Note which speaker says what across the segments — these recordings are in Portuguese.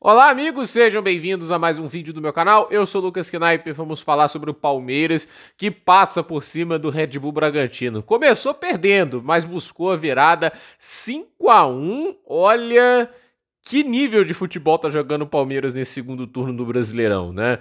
Speaker 1: Olá, amigos, sejam bem-vindos a mais um vídeo do meu canal. Eu sou o Lucas Knaip e vamos falar sobre o Palmeiras, que passa por cima do Red Bull Bragantino. Começou perdendo, mas buscou a virada 5-1. Olha que nível de futebol tá jogando o Palmeiras nesse segundo turno do Brasileirão, né?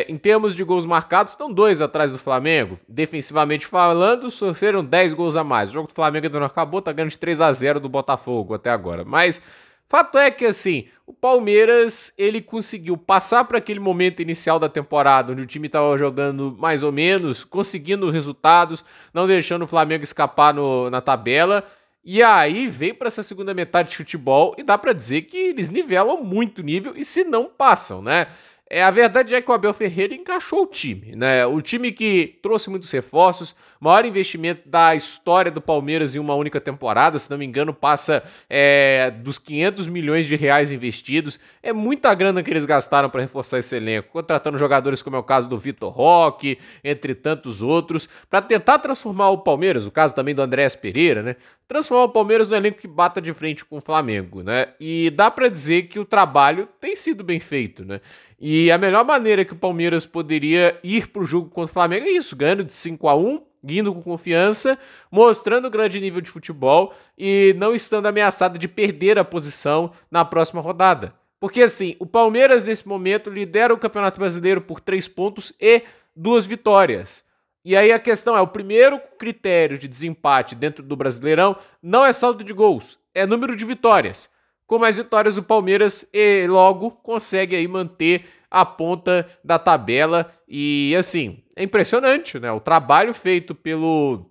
Speaker 1: Em termos de gols marcados, estão 2 atrás do Flamengo. Defensivamente falando, sofreram 10 gols a mais. O jogo do Flamengo ainda não acabou, tá ganhando de 3-0 do Botafogo até agora. Mas fato é que, assim, o Palmeiras, ele conseguiu passar para aquele momento inicial da temporada, onde o time estava jogando mais ou menos, conseguindo resultados, não deixando o Flamengo escapar na tabela, e aí veio para essa segunda metade de futebol, e dá para dizer que eles nivelam muito o nível, e se não passam, né? A verdade é que o Abel Ferreira encaixou o time, né? O time que trouxe muitos reforços, maior investimento da história do Palmeiras em uma única temporada, se não me engano, passa dos 500 milhões de reais investidos. É muita grana que eles gastaram para reforçar esse elenco, contratando jogadores como é o caso do Vitor Roque, entre tantos outros, para tentar transformar o Palmeiras, o caso também do Andréas Pereira, né? Transformar o Palmeiras no elenco que bata de frente com o Flamengo, né? E dá para dizer que o trabalho tem sido bem feito, né? E a melhor maneira que o Palmeiras poderia ir para o jogo contra o Flamengo é isso, ganhando de 5-1, indo com confiança, mostrando grande nível de futebol e não estando ameaçado de perder a posição na próxima rodada. Porque assim, o Palmeiras nesse momento lidera o Campeonato Brasileiro por 3 pontos e 2 vitórias. E aí a questão é, o primeiro critério de desempate dentro do Brasileirão não é saldo de gols, é número de vitórias. Com mais vitórias, o Palmeiras logo consegue aí manter a ponta da tabela. E assim, é impressionante, né? O trabalho feito pelo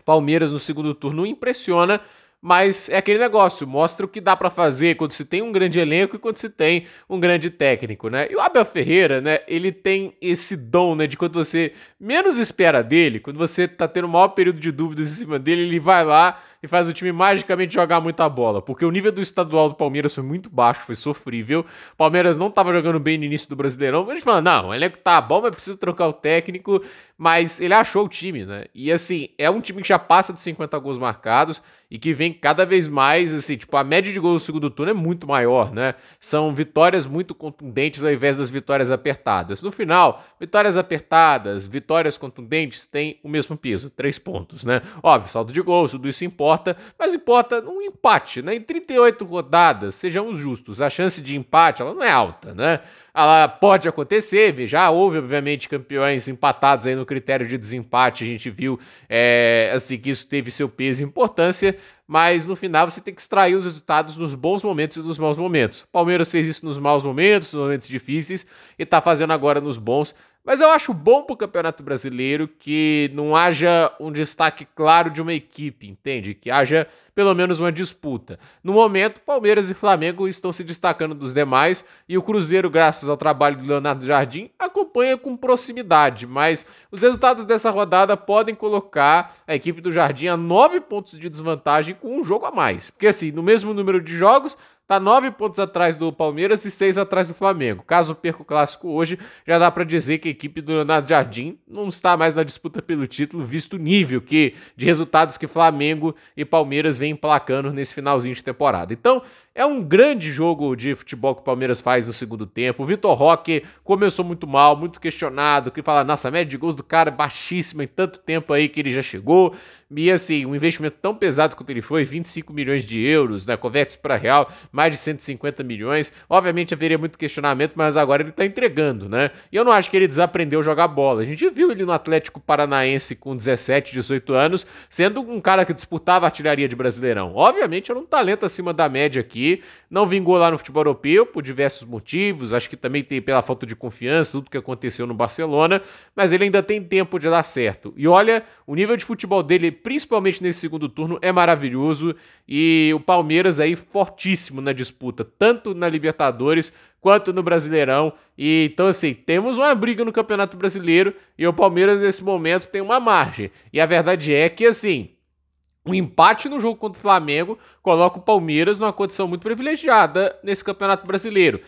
Speaker 1: Palmeiras no segundo turno impressiona, mas é aquele negócio, mostra o que dá para fazer quando se tem um grande elenco e quando se tem um grande técnico, né? E o Abel Ferreira, né, ele tem esse dom, né, de quando você menos espera dele, quando você tá tendo o maior período de dúvidas em cima dele, ele vai lá e faz o time magicamente jogar muita bola, porque o nível do estadual do Palmeiras foi muito baixo, foi sofrível. O Palmeiras não estava jogando bem no início do Brasileirão, mas a gente fala, não, o elenco tá bom, mas precisa trocar o técnico, mas ele achou o time, né? E assim, é um time que já passa dos 50 gols marcados e que vem cada vez mais, assim, tipo, a média de gols do segundo turno é muito maior, né? São vitórias muito contundentes ao invés das vitórias apertadas. No final, vitórias apertadas, vitórias contundentes têm o mesmo peso, 3 pontos, né? Óbvio, saldo de gols, tudo isso importa, mas importa um empate, né? Em 38 rodadas, sejamos justos, a chance de empate, ela não é alta, né? Ela pode acontecer, já houve, obviamente, campeões empatados aí no critério de desempate, a gente viu, assim, que isso teve seu peso e importância, mas no final você tem que extrair os resultados nos bons momentos e nos maus momentos. O Palmeiras fez isso nos maus momentos, nos momentos difíceis, e tá fazendo agora nos bons. Mas eu acho bom pro Campeonato Brasileiro que não haja um destaque claro de uma equipe, entende? Que haja pelo menos uma disputa. No momento, Palmeiras e Flamengo estão se destacando dos demais e o Cruzeiro, graças ao trabalho do Leonardo Jardim, acompanha com proximidade. Mas os resultados dessa rodada podem colocar a equipe do Jardim a 9 pontos de desvantagem com um jogo a mais. Porque assim, no mesmo número de jogos, tá 9 pontos atrás do Palmeiras e 6 atrás do Flamengo. Caso perca o clássico hoje, já dá para dizer que a equipe do Leonardo Jardim não está mais na disputa pelo título, visto o nível de resultados que Flamengo e Palmeiras vêm emplacando nesse finalzinho de temporada. Então, é um grande jogo de futebol que o Palmeiras faz no segundo tempo. O Vitor Roque começou muito mal, muito questionado, que fala, nossa, a média de gols do cara é baixíssima em tanto tempo aí que ele já chegou. E assim, um investimento tão pesado quanto ele foi, 25 milhões de euros, né, converte para real, mais de 150 milhões. Obviamente haveria muito questionamento, mas agora ele tá entregando, né? E eu não acho que ele desaprendeu a jogar bola. A gente viu ele no Atlético Paranaense com 17, 18 anos, sendo um cara que disputava a artilharia de Brasileirão. Obviamente era um talento acima da média aqui, não vingou lá no futebol europeu por diversos motivos, acho que também tem pela falta de confiança, tudo que aconteceu no Barcelona, mas ele ainda tem tempo de dar certo. E olha, o nível de futebol dele, principalmente nesse segundo turno, é maravilhoso e o Palmeiras aí fortíssimo na disputa, tanto na Libertadores quanto no Brasileirão. E então assim, temos uma briga no Campeonato Brasileiro e o Palmeiras nesse momento tem uma margem. E a verdade é que assim, um empate no jogo contra o Flamengo coloca o Palmeiras numa condição muito privilegiada nesse Campeonato Brasileiro.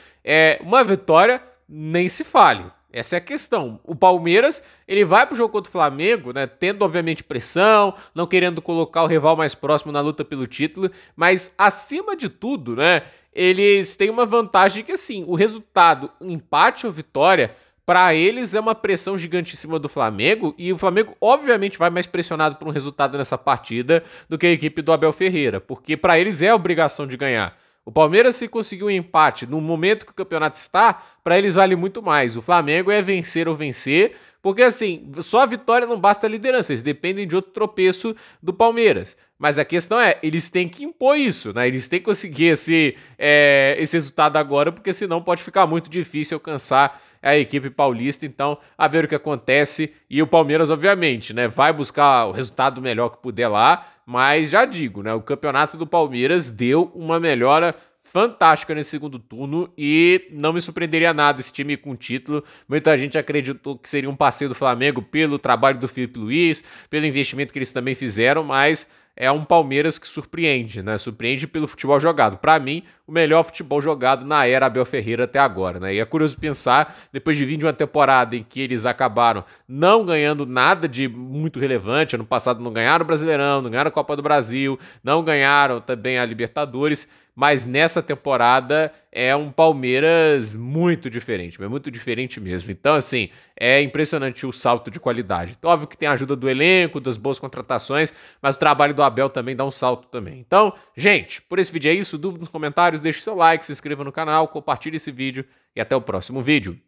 Speaker 1: Uma vitória nem se fale. Essa é a questão. O Palmeiras, ele vai pro jogo contra o Flamengo, né, tendo obviamente pressão, não querendo colocar o rival mais próximo na luta pelo título, mas acima de tudo, né, eles têm uma vantagem que assim, o resultado, um empate ou vitória, para eles é uma pressão gigantíssima do Flamengo, e o Flamengo obviamente vai mais pressionado por um resultado nessa partida do que a equipe do Abel Ferreira, porque para eles é a obrigação de ganhar. O Palmeiras, se conseguir um empate no momento que o campeonato está, para eles vale muito mais. O Flamengo é vencer ou vencer, porque assim, só a vitória não basta a liderança, eles dependem de outro tropeço do Palmeiras. Mas a questão é, eles têm que impor isso, né? Eles têm que conseguir esse resultado agora, porque senão pode ficar muito difícil alcançar a equipe paulista. Então, a ver o que acontece. E o Palmeiras, obviamente, né, vai buscar o resultado melhor que puder lá, mas já digo, né, o campeonato do Palmeiras deu uma melhora fantástica nesse segundo turno e não me surpreenderia nada esse time com título. Muita gente acreditou que seria um passeio do Flamengo pelo trabalho do Felipe Luiz, pelo investimento que eles também fizeram, mas é um Palmeiras que surpreende, né? Surpreende pelo futebol jogado. Para mim, o melhor futebol jogado na era Abel Ferreira até agora, né? E é curioso pensar, depois de vir de uma temporada em que eles acabaram não ganhando nada de muito relevante, ano passado não ganharam o Brasileirão, não ganharam a Copa do Brasil, não ganharam também a Libertadores, mas nessa temporada é um Palmeiras muito diferente, mas muito diferente mesmo. Então, assim, é impressionante o salto de qualidade. Então, óbvio que tem a ajuda do elenco, das boas contratações, mas o trabalho do Abel também dá um salto também. Então, gente, por esse vídeo é isso. Dúvida nos comentários, deixe seu like, se inscreva no canal, compartilhe esse vídeo e até o próximo vídeo.